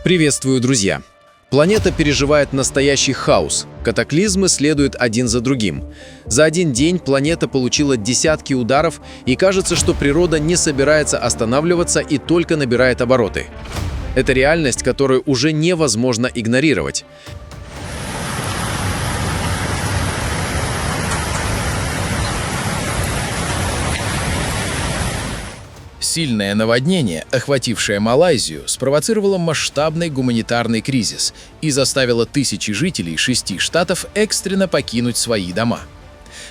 Приветствую, друзья! Планета переживает настоящий хаос. Катаклизмы следуют один за другим. За один день планета получила десятки ударов, и кажется, что природа не собирается останавливаться и только набирает обороты. Это реальность, которую уже невозможно игнорировать. Сильное наводнение, охватившее Малайзию, спровоцировало масштабный гуманитарный кризис и заставило тысячи жителей 6 штатов экстренно покинуть свои дома.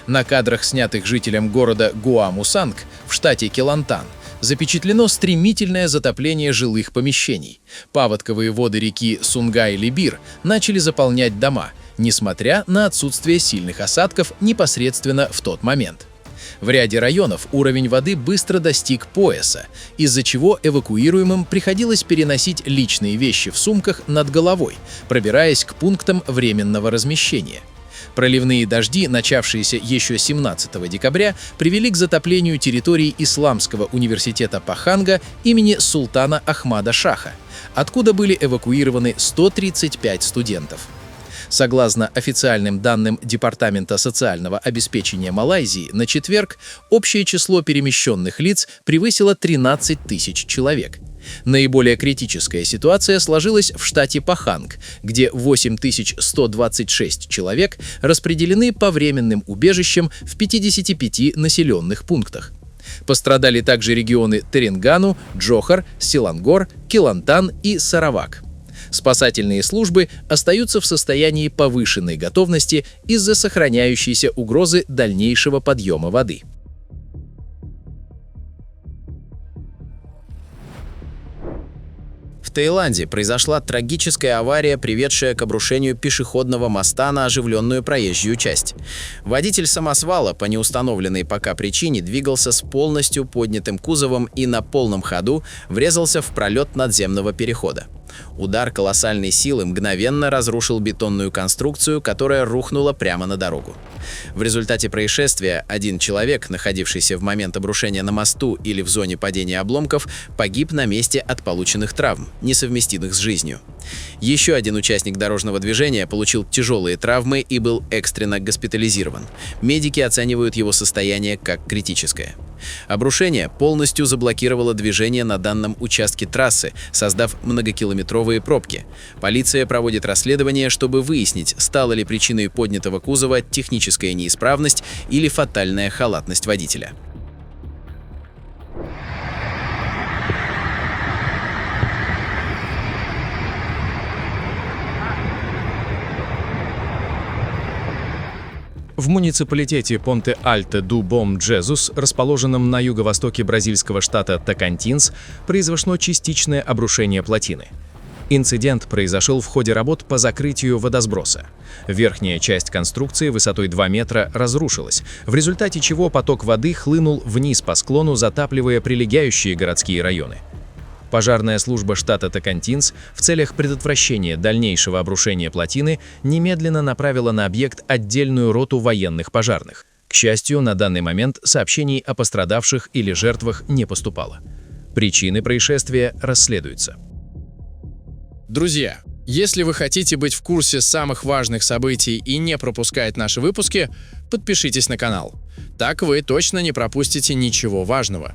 На кадрах, снятых жителям города Гуа-Мусанг в штате Келантан, запечатлено стремительное затопление жилых помещений. Паводковые воды реки Сунгай-Либир начали заполнять дома, несмотря на отсутствие сильных осадков непосредственно в тот момент. В ряде районов уровень воды быстро достиг пояса, из-за чего эвакуируемым приходилось переносить личные вещи в сумках над головой, пробираясь к пунктам временного размещения. Проливные дожди, начавшиеся еще 17 декабря, привели к затоплению территории Исламского университета Паханга имени Султана Ахмада Шаха, откуда были эвакуированы 135 студентов. Согласно официальным данным Департамента социального обеспечения Малайзии, на четверг общее число перемещенных лиц превысило 13 тысяч человек. Наиболее критическая ситуация сложилась в штате Паханг, где 8126 человек распределены по временным убежищам в 55 населенных пунктах. Пострадали также регионы Теренгану, Джохор, Селангор, Келантан и Саравак. Спасательные службы остаются в состоянии повышенной готовности из-за сохраняющейся угрозы дальнейшего подъема воды. В Таиланде произошла трагическая авария, приведшая к обрушению пешеходного моста на оживленную проезжую часть. Водитель самосвала по неустановленной пока причине двигался с полностью поднятым кузовом и на полном ходу врезался в пролет надземного перехода. Удар колоссальной силы мгновенно разрушил бетонную конструкцию, которая рухнула прямо на дорогу. В результате происшествия один человек, находившийся в момент обрушения на мосту или в зоне падения обломков, погиб на месте от полученных травм, несовместимых с жизнью. Еще один участник дорожного движения получил тяжелые травмы и был экстренно госпитализирован. Медики оценивают его состояние как критическое. Обрушение полностью заблокировало движение на данном участке трассы, создав многокилометровые пробки. Полиция проводит расследование, чтобы выяснить, стала ли причиной поднятого кузова техническая неисправность или фатальная халатность водителя. В муниципалитете Понте-Альто-ду-Бом-Джезус, расположенном на юго-востоке бразильского штата Токантинс, произошло частичное обрушение плотины. Инцидент произошел в ходе работ по закрытию водосброса. Верхняя часть конструкции высотой 2 метра разрушилась, в результате чего поток воды хлынул вниз по склону, затапливая прилегающие городские районы. Пожарная служба штата Токантинс в целях предотвращения дальнейшего обрушения плотины немедленно направила на объект отдельную роту военных пожарных. К счастью, на данный момент сообщений о пострадавших или жертвах не поступало. Причины происшествия расследуются. Друзья, если вы хотите быть в курсе самых важных событий и не пропускать наши выпуски, подпишитесь на канал. Так вы точно не пропустите ничего важного.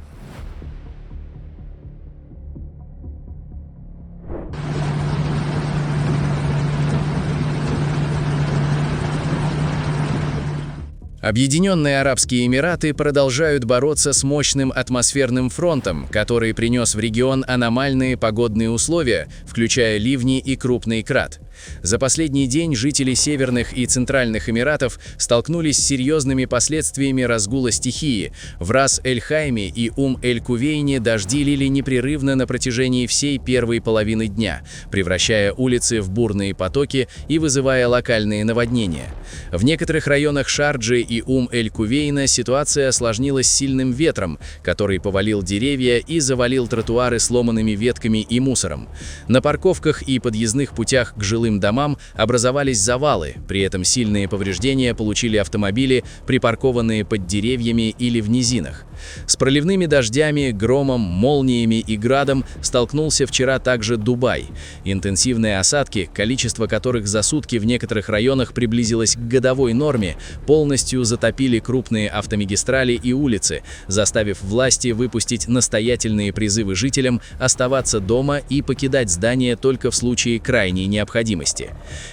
Объединенные Арабские Эмираты продолжают бороться с мощным атмосферным фронтом, который принес в регион аномальные погодные условия, включая ливни и крупный град. За последний день жители Северных и Центральных Эмиратов столкнулись с серьезными последствиями разгула стихии. В Рас-эль-Хайме и Эль-Кувейне дожди лили непрерывно на протяжении всей первой половины дня, превращая улицы в бурные потоки и вызывая локальные наводнения. В некоторых районах Шарджи и Эль-Кувейна ситуация осложнилась сильным ветром, который повалил деревья и завалил тротуары сломанными ветками и мусором. На парковках и подъездных путях к жилым домам образовались завалы, при этом сильные повреждения получили автомобили, припаркованные под деревьями или в низинах. С проливными дождями, громом, молниями и градом столкнулся вчера также Дубай. Интенсивные осадки, количество которых за сутки в некоторых районах приблизилось к годовой норме, полностью затопили крупные автомагистрали и улицы, заставив власти выпустить настоятельные призывы жителям оставаться дома и покидать здания только в случае крайней необходимости.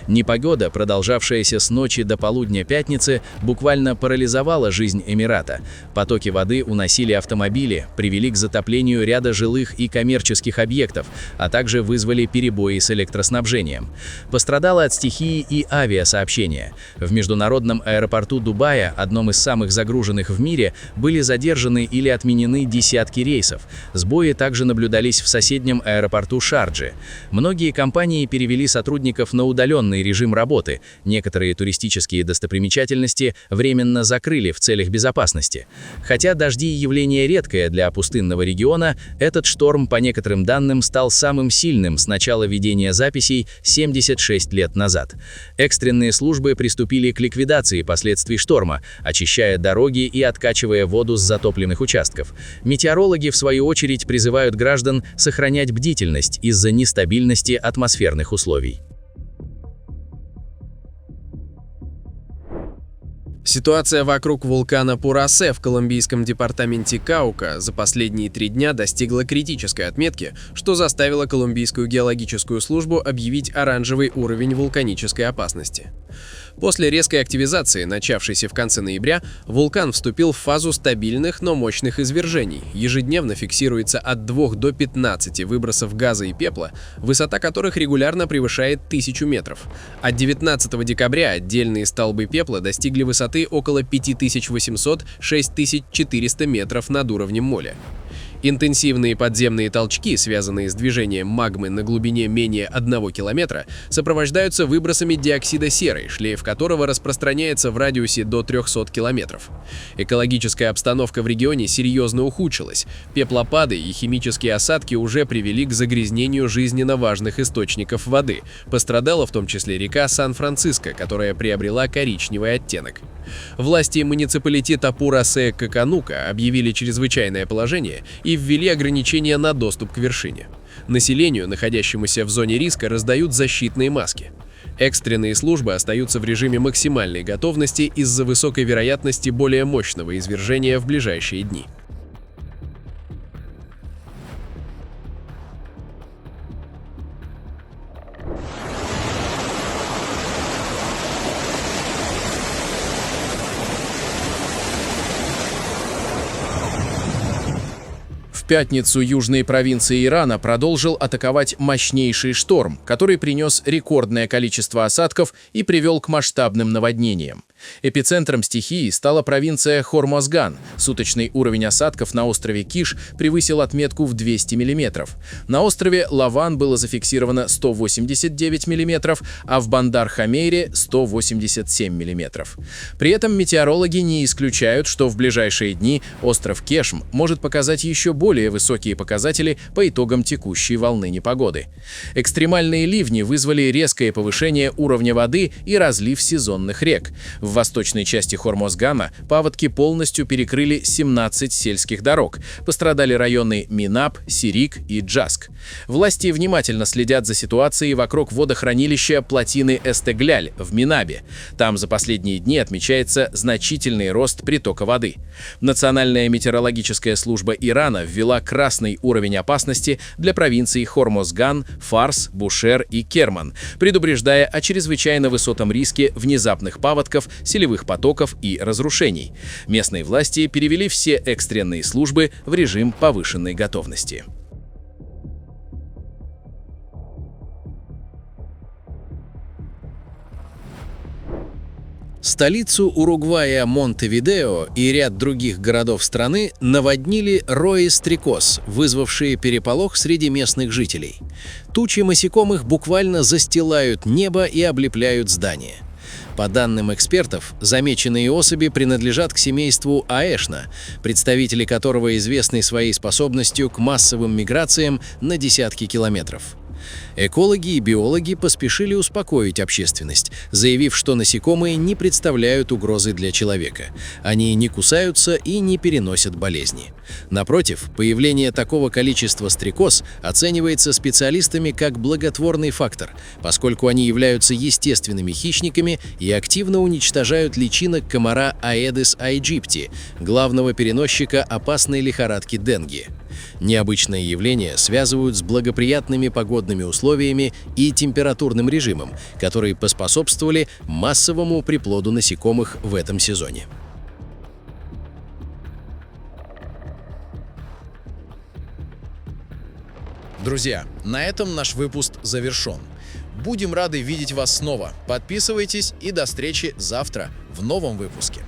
Непогода, продолжавшаяся с ночи до полудня пятницы, буквально парализовала жизнь Эмирата. Потоки воды уносили автомобили, привели к затоплению ряда жилых и коммерческих объектов, а также вызвали перебои с электроснабжением. Пострадало от стихии и авиасообщение. В международном аэропорту Дубая, одном из самых загруженных в мире, были задержаны или отменены десятки рейсов. Сбои также наблюдались в соседнем аэропорту Шарджи. Многие компании перевели сотрудников на удаленный режим работы. Некоторые туристические достопримечательности временно закрыли в целях безопасности. Хотя дожди явление редкое для пустынного региона, этот шторм, по некоторым данным, стал самым сильным с начала ведения записей 76 лет назад. Экстренные службы приступили к ликвидации последствий шторма, очищая дороги и откачивая воду с затопленных участков. Метеорологи, в свою очередь, призывают граждан сохранять бдительность из-за нестабильности атмосферных условий. Ситуация вокруг вулкана Пурасе в колумбийском департаменте Каука за последние 3 дня достигла критической отметки, что заставило колумбийскую геологическую службу объявить оранжевый уровень вулканической опасности. После резкой активизации, начавшейся в конце ноября, вулкан вступил в фазу стабильных, но мощных извержений. Ежедневно фиксируется от 2 до 15 выбросов газа и пепла, высота которых регулярно превышает 1000 метров. От 19 декабря отдельные столбы пепла достигли высоты около 5800–6400 метров над уровнем моря. Интенсивные подземные толчки, связанные с движением магмы на глубине менее 1 километра, сопровождаются выбросами диоксида серы, шлейф которого распространяется в радиусе до 300 километров. Экологическая обстановка в регионе серьезно ухудшилась. Пеплопады и химические осадки уже привели к загрязнению жизненно важных источников воды. Пострадала в том числе река Сан-Франциско, которая приобрела коричневый оттенок. Власти муниципалитета Пурасе-Каканука объявили чрезвычайное положение и ввели ограничения на доступ к вершине. Населению, находящемуся в зоне риска, раздают защитные маски. Экстренные службы остаются в режиме максимальной готовности из-за высокой вероятности более мощного извержения в ближайшие дни. В пятницу южные провинции Ирана продолжил атаковать мощнейший шторм, который принес рекордное количество осадков и привел к масштабным наводнениям. Эпицентром стихии стала провинция Хормозган. Суточный уровень осадков на острове Киш превысил отметку в 200 мм. На острове Лаван было зафиксировано 189 мм, а в Бандар-Хамейре 187 мм. При этом метеорологи не исключают, что в ближайшие дни остров Кешм может показать еще более высокие показатели по итогам текущей волны непогоды. Экстремальные ливни вызвали резкое повышение уровня воды и разлив сезонных рек. В восточной части Хормозгана паводки полностью перекрыли 17 сельских дорог. Пострадали районы Минаб, Сирик и Джаск. Власти внимательно следят за ситуацией вокруг водохранилища плотины Эстегляль в Минабе. Там за последние дни отмечается значительный рост притока воды. Национальная метеорологическая служба Ирана ввела красный уровень опасности для провинций Хормозган, Фарс, Бушер и Керман, предупреждая о чрезвычайно высоком риске внезапных паводков, селевых потоков и разрушений. Местные власти перевели все экстренные службы в режим повышенной готовности. Столицу Уругвая Монтевидео и ряд других городов страны наводнили рои стрекоз, вызвавшие переполох среди местных жителей. Тучи насекомых буквально застилают небо и облепляют здания. По данным экспертов, замеченные особи принадлежат к семейству Аэшна, представители которого известны своей способностью к массовым миграциям на десятки километров. Экологи и биологи поспешили успокоить общественность, заявив, что насекомые не представляют угрозы для человека. Они не кусаются и не переносят болезни. Напротив, появление такого количества стрекоз оценивается специалистами как благотворный фактор, поскольку они являются естественными хищниками и активно уничтожают личинок комара Aedes aegypti, главного переносчика опасной лихорадки денге. Необычное явление связывают с благоприятными погодными условиями и температурным режимом, которые поспособствовали массовому приплоду насекомых в этом сезоне. Друзья, на этом наш выпуск завершен. Будем рады видеть вас снова. Подписывайтесь и до встречи завтра в новом выпуске.